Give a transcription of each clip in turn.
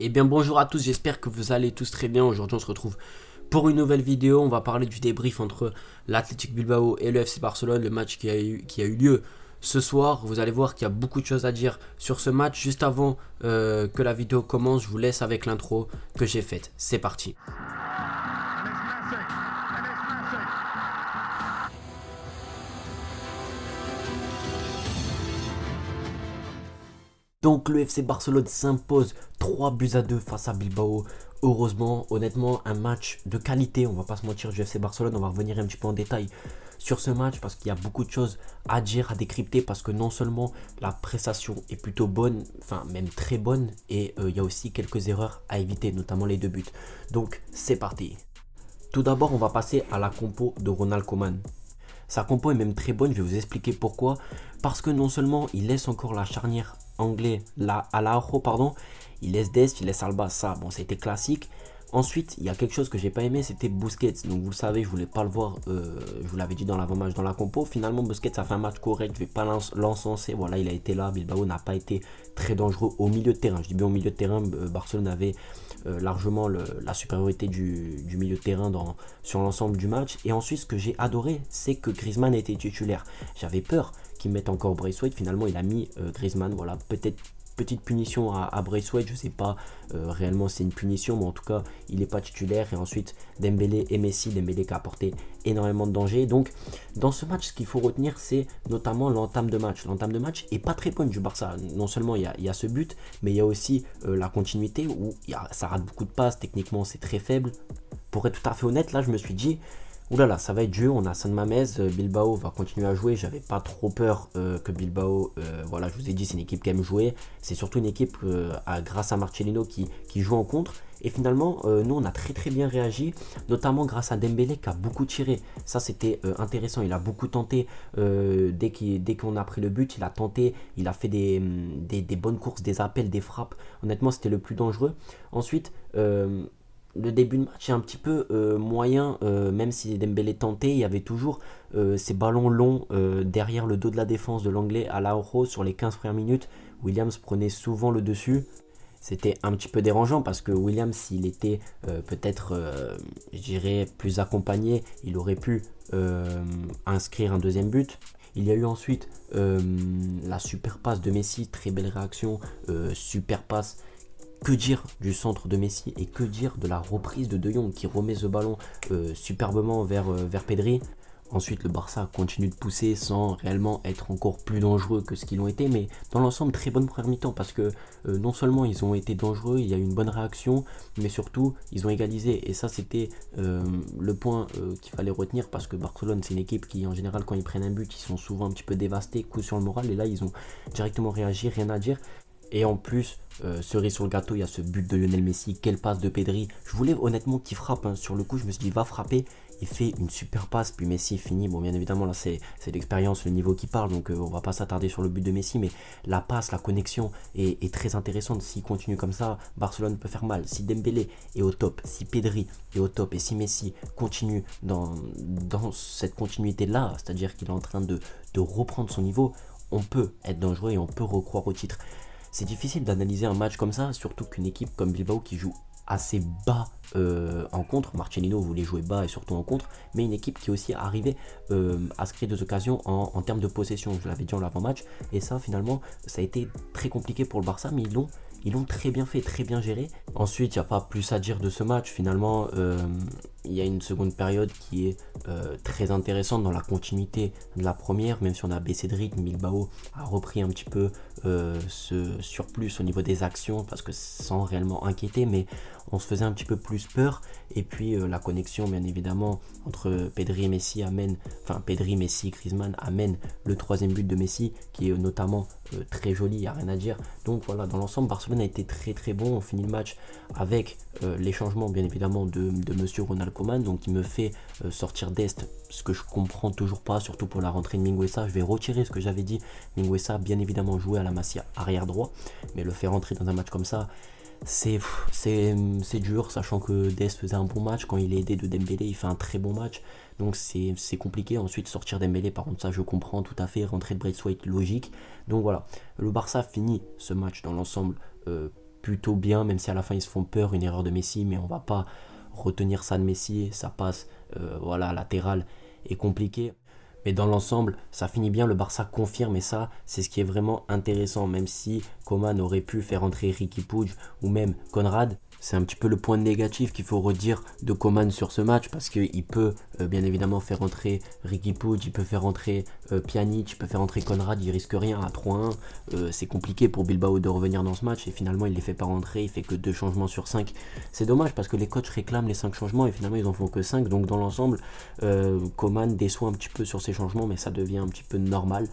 Eh bien bonjour à tous, j'espère que vous allez tous très bien. Aujourd'hui on se retrouve pour une nouvelle vidéo. On va parler du débrief entre l'Athletic Bilbao et le FC Barcelone, le match qui a eu lieu ce soir. Vous allez voir qu'il y a beaucoup de choses à dire sur ce match. Juste avant que la vidéo commence, je vous laisse avec l'intro que j'ai faite. C'est parti. Donc le FC Barcelone s'impose 3-2 face à Bilbao. Heureusement, honnêtement, un match de qualité, on va pas se mentir, du FC Barcelone. On va revenir un petit peu en détail sur ce match parce qu'il y a beaucoup de choses à dire, à décrypter, parce que non seulement la prestation est plutôt bonne, enfin même très bonne, et il y a aussi quelques erreurs à éviter, notamment les deux buts. Donc c'est parti. Tout d'abord, on va passer à la compo de Ronald Koeman. Sa compo est même très bonne, je vais vous expliquer pourquoi. Parce que non seulement il laisse encore la charnière anglais, Araujo, pardon, il laisse Dest, il laisse Alba, ça, bon, c'était classique. Ensuite, il y a quelque chose que j'ai pas aimé, c'était Busquets. Donc vous le savez, je voulais pas le voir, je vous l'avais dit dans l'avant-match, dans la compo. Finalement, Busquets a fait un match correct, je vais pas l'encenser. Voilà, il a été là, Bilbao n'a pas été très dangereux au milieu de terrain. Je dis bien au milieu de terrain, Barcelone avait largement la supériorité du milieu de terrain sur l'ensemble du match. Et ensuite, ce que j'ai adoré, c'est que Griezmann était titulaire. J'avais peur qu'il mette encore Braithwaite. Finalement, il a mis Griezmann. Voilà, peut-être petite punition à Braithwaite, je sais pas réellement si c'est une punition, mais en tout cas il n'est pas titulaire. Et ensuite Dembélé et Messi, Dembélé qui a apporté énormément de danger. Donc dans ce match, ce qu'il faut retenir, c'est notamment l'entame de match. L'entame de match est pas très bonne du Barça. Non seulement il y a ce but, mais il y a aussi la continuité où ça rate beaucoup de passes. Techniquement c'est très faible. Pour être tout à fait honnête, là je me suis dit, oulala, ça va être dur, on a San Mamés, Bilbao va continuer à jouer, j'avais pas trop peur que Bilbao, voilà, je vous ai dit, c'est une équipe qui aime jouer, c'est surtout une équipe grâce à Marcelino qui joue en contre, et finalement, nous on a très bien réagi, notamment grâce à Dembélé qui a beaucoup tiré, ça c'était intéressant, il a beaucoup tenté, dès qu'on a pris le but, il a tenté, il a fait des bonnes courses, des appels, des frappes, honnêtement c'était le plus dangereux. Ensuite, le début de match est un petit peu moyen, même si Dembélé tentait, il y avait toujours ces ballons longs derrière le dos de la défense de l'anglais à Araujo sur les 15 premières minutes. Williams prenait souvent le dessus. C'était un petit peu dérangeant parce que Williams, s'il était peut-être, je dirais, plus accompagné, il aurait pu inscrire un deuxième but. Il y a eu ensuite la super passe de Messi, très belle réaction, super passe. Que dire du centre de Messi et que dire de la reprise de De Jong qui remet ce ballon superbement vers Pedri. Ensuite, le Barça continue de pousser sans réellement être encore plus dangereux que ce qu'ils ont été, mais dans l'ensemble, très bonne première mi-temps parce que non seulement ils ont été dangereux, il y a eu une bonne réaction, mais surtout ils ont égalisé. Et ça, c'était le point qu'il fallait retenir parce que Barcelone, c'est une équipe qui, en général, quand ils prennent un but, ils sont souvent un petit peu dévastés, coup sur le moral. Et là, ils ont directement réagi, rien à dire. Et en plus, cerise sur le gâteau, il y a ce but de Lionel Messi, quelle passe de Pedri. Je voulais honnêtement qu'il frappe, hein. Sur le coup, je me suis dit, il va frapper. Il fait une super passe, puis Messi finit. Bon, bien évidemment, là, c'est l'expérience, le niveau qui parle, donc on va pas s'attarder sur le but de Messi, mais la passe, la connexion est très intéressante. S'il continue comme ça, Barcelone peut faire mal. Si Dembélé est au top, si Pedri est au top, et si Messi continue dans cette continuité-là, c'est-à-dire qu'il est en train de reprendre son niveau, on peut être dangereux et on peut recroire au titre. C'est difficile d'analyser un match comme ça, surtout qu'une équipe comme Bilbao qui joue assez bas en contre, Marcelino voulait jouer bas et surtout en contre, mais une équipe qui aussi arrivait à se créer des occasions en termes de possession, je l'avais dit en l'avant-match, et ça finalement ça a été très compliqué pour le Barça, mais ils l'ont très bien fait, très bien géré. Ensuite, il n'y a pas plus à dire de ce match. Finalement, il y a une seconde période qui est très intéressante dans la continuité de la première, même si on a baissé de rythme. Bilbao a repris un petit peu ce surplus au niveau des actions, parce que sans réellement inquiéter, mais on se faisait un petit peu plus peur. Et puis la connexion, bien évidemment, entre Pedri et Messi Pedri, Messi, Griezmann amène le troisième but de Messi, qui est notamment très joli, il n'y a rien à dire. Donc voilà, dans l'ensemble, Barcelone a été très bon. On finit le match avec les changements, bien évidemment, de monsieur Ronald Koeman, donc il me fait sortir Dest, ce que je comprends toujours pas, surtout pour la rentrée de Mingueza. Je vais retirer ce que j'avais dit. Mingueza, bien évidemment, jouer à la Masia arrière droit, mais le faire rentrer dans un match comme ça, c'est dur, sachant que Dest faisait un bon match. Quand il est aidé de Dembélé, il fait un très bon match, donc c'est compliqué. Ensuite, sortir Dembélé, par contre, ça je comprends tout à fait. Rentrer de Braithwaite, logique. Donc voilà, le Barça finit ce match dans l'ensemble plutôt bien, même si à la fin ils se font peur, une erreur de Messi, mais on va pas retenir ça de Messi, ça passe, voilà, latéral est compliqué. Mais dans l'ensemble, ça finit bien, le Barça confirme et ça, c'est ce qui est vraiment intéressant, même si Coman aurait pu faire entrer Riqui Puig ou même Konrad. C'est un petit peu le point négatif qu'il faut redire de Coman sur ce match parce qu'il peut bien évidemment faire entrer Riqui Puig, il peut faire entrer Pjanic, il peut faire entrer Konrad, il risque rien à 3-1. C'est compliqué pour Bilbao de revenir dans ce match et finalement il les fait pas rentrer, il fait que 2 changements sur 5. C'est dommage parce que les coachs réclament les 5 changements et finalement ils en font que 5. Donc dans l'ensemble, Coman déçoit un petit peu sur ces changements mais ça devient un petit peu normal.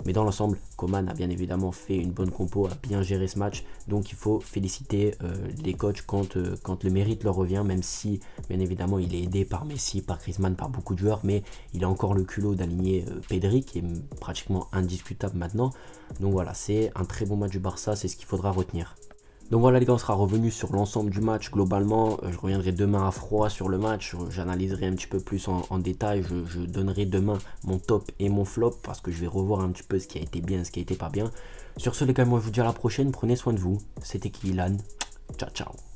Mais dans l'ensemble, Coman a bien évidemment fait une bonne compo, a bien géré ce match. Donc il faut féliciter les coachs quand le mérite leur revient, même si bien évidemment il est aidé par Messi, par Griezmann, par beaucoup de joueurs. Mais il a encore le culot d'aligner Pedri, qui est pratiquement indiscutable maintenant. Donc voilà, c'est un très bon match du Barça, c'est ce qu'il faudra retenir. Donc voilà les gars, on sera revenu sur l'ensemble du match globalement. Je reviendrai demain à froid sur le match. J'analyserai un petit peu plus en détail. Je donnerai demain mon top et mon flop parce que je vais revoir un petit peu ce qui a été bien, ce qui a été pas bien. Sur ce les gars, moi je vous dis à la prochaine. Prenez soin de vous. C'était Kylian. Ciao ciao.